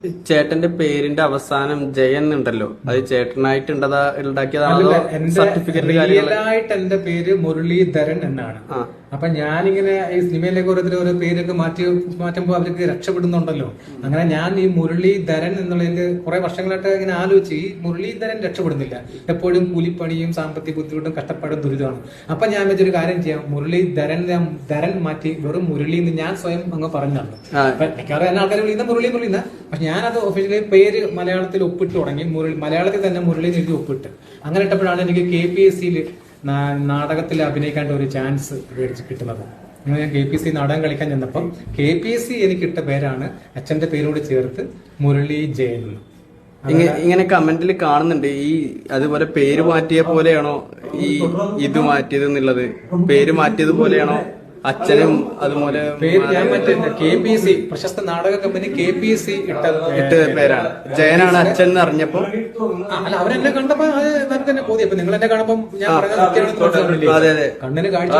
ചേട്ടന്റെ പേരിന്റെ അവസാനം ജയൻ ഉണ്ടല്ലോ, അത് ചേട്ടനായിട്ട് ഉണ്ടാക്കിയതാണോ? സർട്ടിഫിക്കറ്റ് റിയലായിട്ട് എന്റെ പേര് മുരളീധരൻ എന്നാണ്. അപ്പൊ ഞാനിങ്ങനെ ഈ സിനിമയിലേക്ക് ഓരോ പേരൊക്കെ മാറ്റുമ്പോ അവർക്ക് രക്ഷപ്പെടുന്നുണ്ടല്ലോ. അങ്ങനെ ഞാൻ ഈ മുരളീധരൻ എന്നുള്ളതിന്റെ കുറെ വർഷങ്ങളായിട്ട് ഇങ്ങനെ ആലോചിച്ച് ഈ മുരളീധരൻ രക്ഷപ്പെടുന്നില്ല. എപ്പോഴും കൂലിപ്പണിയും സാമ്പത്തിക ബുദ്ധിമുട്ടും കഷ്ടപ്പാടും ദുരിതമാണ്. അപ്പൊ ഞാൻ വെച്ചൊരു കാര്യം ചെയ്യാം, ധരൻ മാറ്റി വെറും മുരളി എന്ന് ഞാൻ സ്വയം അങ്ങ് പറഞ്ഞാണ്. മിക്കവാറും എന്നെ ആൾക്കാർ വിളിക്കുന്ന മുരളിന്ന്. പക്ഷെ ഞാനത് ഒഫീഷ്യലി പേര് മലയാളത്തിൽ ഒപ്പിട്ട് തുടങ്ങി. മലയാളത്തിൽ തന്നെ മുരളി എഴുതി ഒപ്പിട്ട് അങ്ങനെ ഇട്ടപ്പോഴാണ് എനിക്ക് KPSC നാടകത്തിൽ അഭിനയിക്കാൻ ഒരു ചാൻസ് മേടിച്ച് കിട്ടുന്നത്. അങ്ങനെ ഞാൻ KPSC നാടകം കളിക്കാൻ ചെന്നപ്പം KPSC എനിക്ക് ഇട്ട പേരാണ് അച്ഛന്റെ പേരോട് ചേർത്ത് മുരളി ജയൻ. ഇങ്ങനെ കമന്റിൽ കാണുന്നുണ്ട്, ഈ അതുപോലെ പേര് മാറ്റിയ പോലെയാണോ ഈ ഇത് മാറ്റിയത് എന്നുള്ളത്? പേര് മാറ്റിയത് പോലെയാണോ അച്ഛനും? അതുപോലെ പേര് ഞാൻ മറ്റേ KPSC പ്രശസ്ത നാടക കമ്പനി KPSC ഇട്ട പേരാണ്. ജയനാണ് അച്ഛൻ എന്ന് അറിഞ്ഞപ്പോ അല്ല, അവരെന്നെ കണ്ടപ്പോ അത് നമുക്ക് തന്നെ ബോധ്യം. നിങ്ങൾ എന്നെ കാണുമ്പോൾ ഞാൻ പറഞ്ഞത് കണ്ണിന് കാഴ്ച